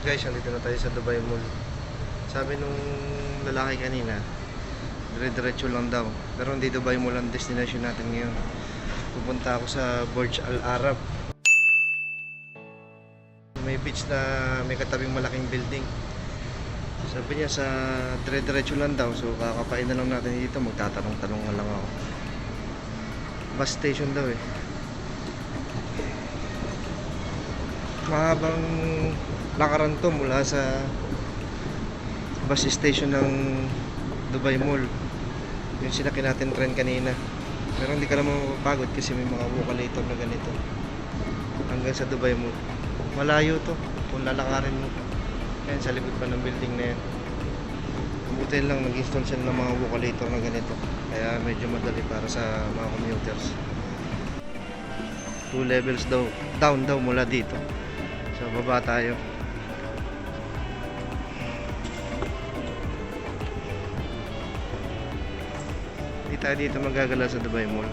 Guys, andito na tayo sa Dubai Mall. Sabi nung lalaki kanina, dire-diretso lang daw. Pero hindi Dubai Mall ang destination natin ngayon. Pupunta ako sa Burj Al Arab. May beach na may katabing malaking building. Sabi niya sa dire-diretso lang daw. So kakapain na lang natin dito. Magtatanong-tanong na lang ako. Bus station daw eh. Mahabang lakaran to mula sa bus station ng Dubai Mall. Yung sinakyan natin tren kanina. Pero hindi ka naman mapapagod kasi may mga bukalator na ganito hanggang sa Dubai Mall. Malayo to kung lalakarin mo. Yan sa likod pa ng building na yan. Buti lang nag-install sila ng mga bukalator na ganito. Kaya medyo madali para sa mga commuters. 2 levels daw, down daw mula dito. So baba tayo. Hindi tayo dito magagala sa Dubai Mall.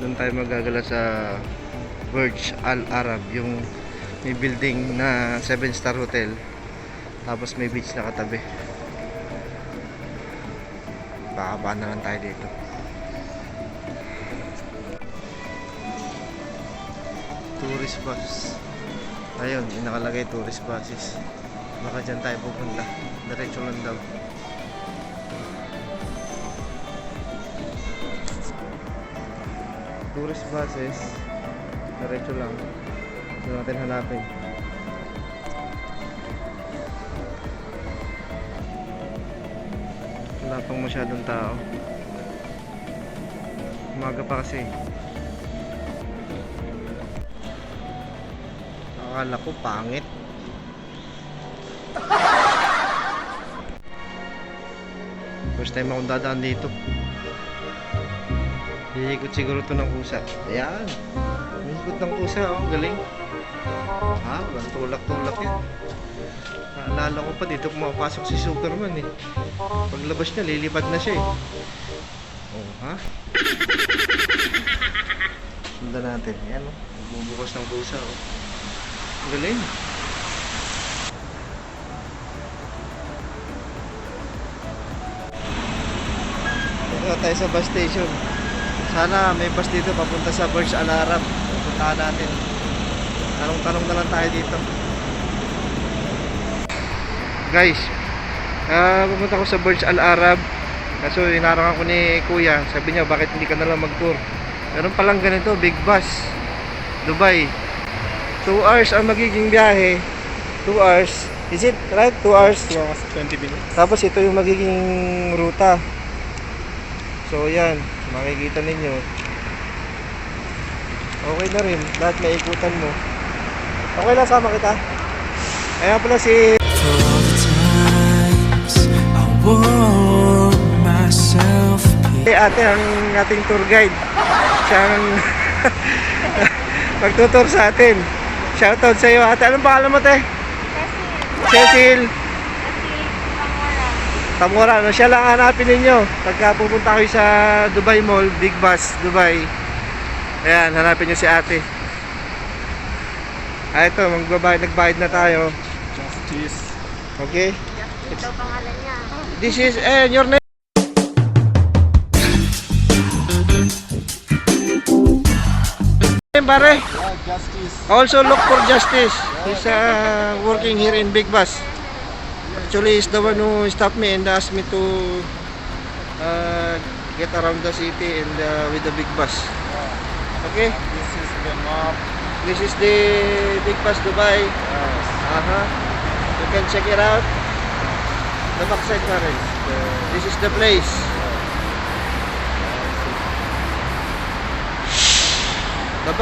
Doon tayo magagala sa Burj Al Arab, yung may building na 7-star hotel. Tapos may beach na katabi. Bababa na lang tayo dito. Tourist bus. Ayun, yung nakalagay tourist buses. Baka dyan tayo pupunta. Diretso lang daw. Tourist buses. Diretso lang. Ito natin hanapin. Wala pang masyadong tao. Umaga pa kasi. Akala ko pangit. First time akong dadaan dito. Hiikot siguro to ng kusa. Ayan. Hiikot ng kusa, oh. Galing. Ha? Walang tulak-tulak yan. Naalala ko pa dito pumapasok si Superman eh. Paglabas niya, lilipad na siya eh. Oh, ha? Sundan natin. Ayan, oh. Bubukas ng kusa, oh. Galing. Dito tayo sa bus station. Sana may bus dito papunta sa Burj Al Arab. Pupuntahan natin. Tanong-tanong na lang tayo dito. Guys, pupunta ko sa Burj Al Arab. Kaso inarangan ko ni Kuya. Sabi niya bakit hindi ka na lang mag-tour. Meron palang ganito, big bus, Dubai. 2 hours ang magiging biyahe. 2 hours. Is it right? 2 hours? 2 hours 20 minutes. Tapos ito yung magiging ruta. So yan, makikita ninyo. Okay na rin. Lahat may ikutan mo. Okay lang, sama kita. Ayan pala si ate, ang ating tour guide. Siya ang magtutour sa atin. Shoutout sa iyo, ate. Anong pangalan mo, te? Cecil. Tamora. No, siya lang hanapin ninyo pagka pupunta kayo sa Dubai Mall, Big Bus, Dubai. Ayan, hanapin nyo si ate. Ito, nagbayad na tayo. Justice. Okay? Ito pangalan niya. This is, your name? Pare? Yeah, Justice. Also look for Justice. He's working here in Big Bus. Actually, he's the one who stopped me and asked me to get around the city and with the Big Bus. Okay? This is the map. This is the Big Bus Dubai. Yes. You can check it out. The backside pa rin. This is the place. The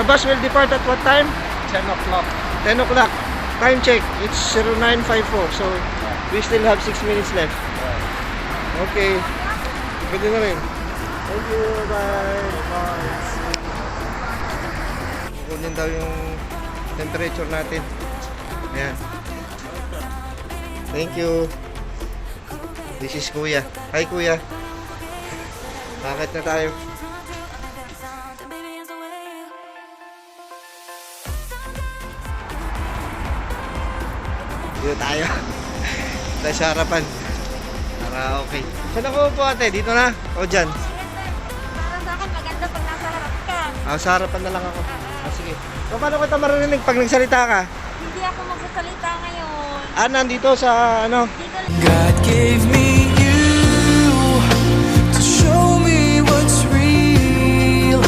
bus will depart at what time? 10 o'clock. 10 o'clock. Time check. It's 0954. So we still have 6 minutes left. Okay. Pwede na rin. Thank you. Bye. Bye. Kunin daw yung temperature natin. Ayan. Thank you. This is Kuya. Hi Kuya. Bakit na tayo? Dito tayo. Tayo sa harapan. Para okay. Saan ako po ate? Dito na? O dyan? Para sa akin, maganda pag nasa harap ka. Sa harapan na lang ako. Sige. So, paano kita maririnig pag nagsalita ka? Hindi ako magsasalita ngayon. Nandito sa ano? Dito lang. God gave me you to show me what's real.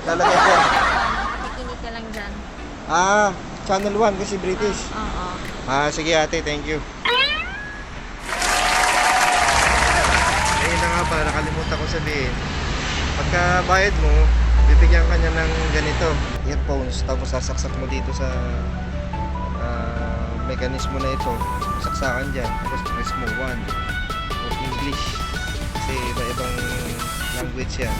Lalagay ko. Nakikinig ka lang dyan. Channel 1 kasi British. Oo. Sige ate, thank you. Ayun na nga pala, nakalimutan ko sabihin. Pagka bayad mo, bibigyan ka niya ng ganito, earphones, tapos sasaksak mo dito sa mekanismo na ito. Saksakan dyan, tapos press mo 1 or English. Kasi iba-ibang language yan.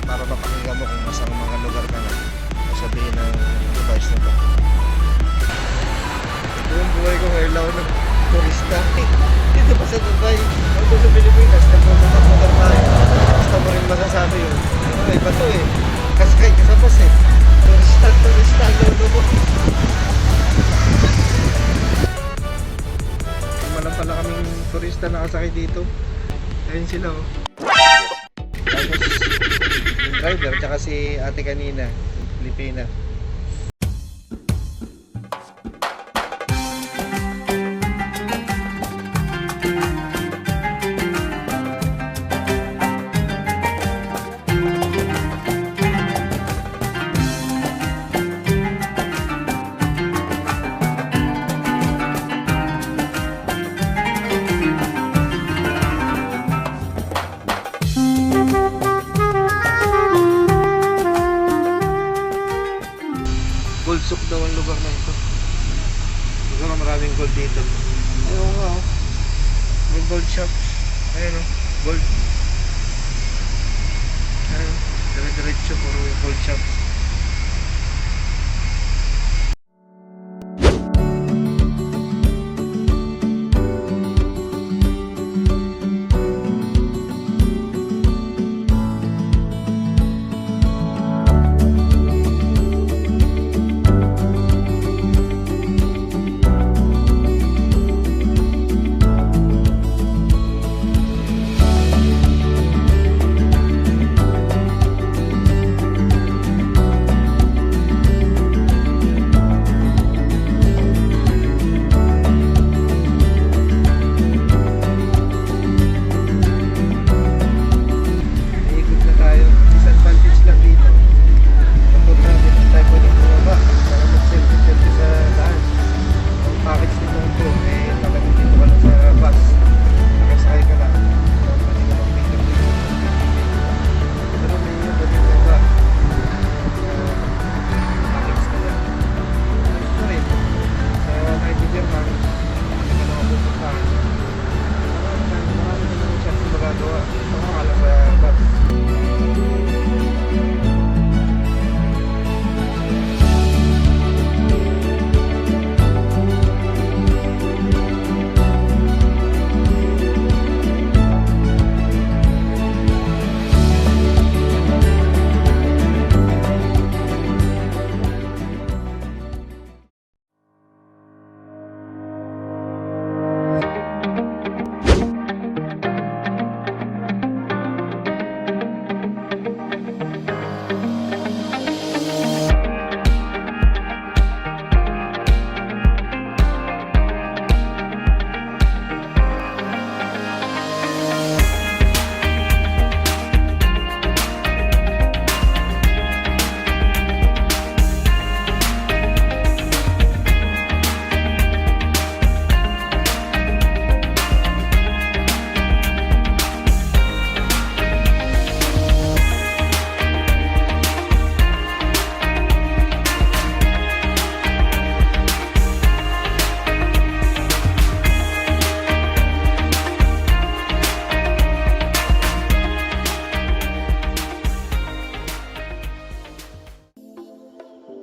Para mapakinggan mo kung masang mga lugar ka na. Sabihin ng device na to. Ito yung buhay ko ngayon lang ng turista. Dito pa sa Dubai. Dito sa Pilipinas, nagpupunta-punta tayo. Basta mo rin masasabi yun. Ito iba to eh. Kasakay ka sa bus eh. Turista, lolo mo. Malang pala kaming turista nakasakay dito. Ayun sila oh. Tapos yung driver, tsaka si ate kanina. Pilipina. Gold souk daw ang lugar na ito. Siguro maraming gold dito. Ayun nga oh. May gold shop. Ayun oh. Gold. Ayun. Dire-diretso puro yung gold shop.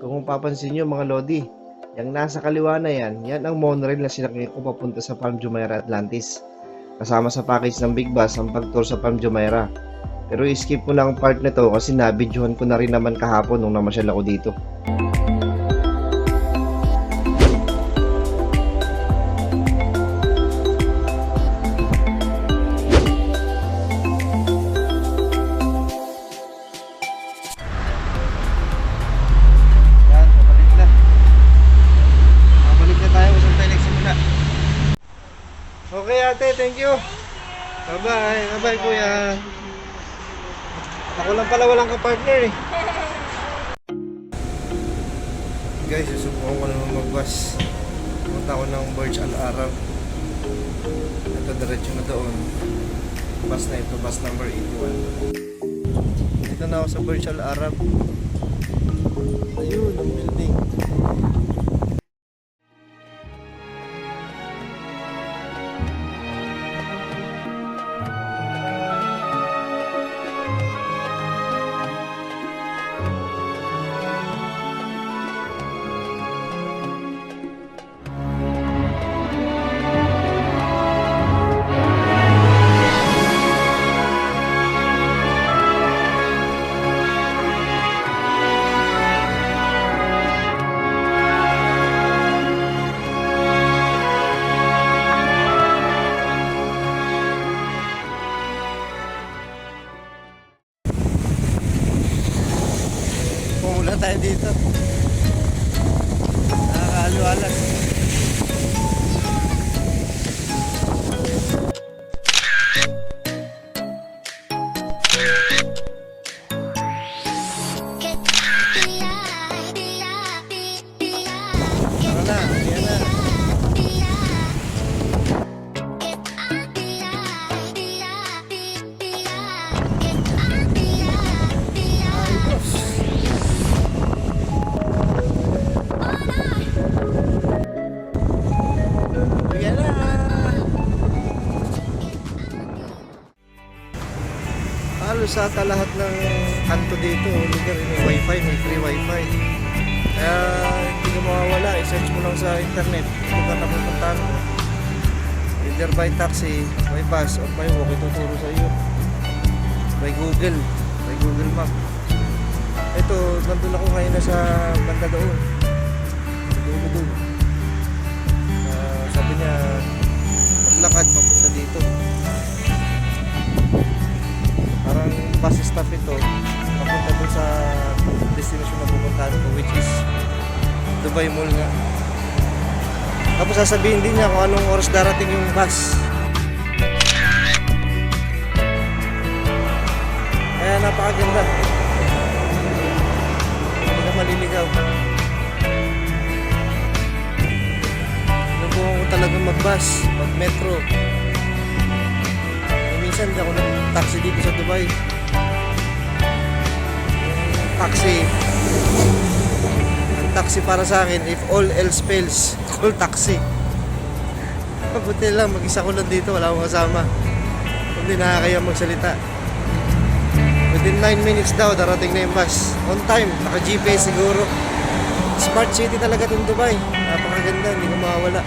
Kung papansin nyo mga Lodi, yung nasa kaliwa na yan ang monorail na sinakyan ko papunta sa Palm Jumeirah, Atlantis. Kasama sa package ng Big Bus ang pag-tour sa Palm Jumeirah. Pero i-skip ko na ang part na to kasi nabidyohan ko na rin naman kahapon nung namasyal ako dito. Bye-bye. Bye-bye, kuya. Ako lang pala walang kapartner eh. Guys, susubukan ko naman mag-bus. Punta ako ng Burj Al Arab. Ito, diretso na doon. Bus na ito, bus number 81. Dito na ako sa Burj Al Arab. Ayun, ang building. Pumula tayo dito. Nakakaaliwalas. Tara na, ayan na. Ayan na. Halos ata lahat ng kanto dito, lugar may wifi, may free wifi. Kaya hindi ka mawawala, i-search mo lang sa internet kung ka napupuntahan mo. Either by taxi, by bus, or by walk, ituturo sa iyo. By Google Map. Ito, nandun ako ngayon na sa banda doon. Sa dulo doon. Sabi niya, maglakad papunta dito. Parang bus stop ito, papunta doon sa destination na pupuntahan ko, which is Dubai Mall nga. Tapos sasabihin din niya kung anong oras darating yung bus. Kaya napakaganda. Hindi ka maliligaw. Sinubukan ko talagang mag-bus, mag-metro. Minsan hindi ako nag-taxi dito sa Dubai. Ang taxi para sa akin, if all else fails, call taxi. Mabuti lang, mag-isa ko lang dito, wala akong kasama. Hindi nakakaya magsalita. Within 9 minutes daw, darating na yung bus. On time, naka-GPS siguro. Smart city talaga itong Dubai. Napakaganda, hindi ko mawawala.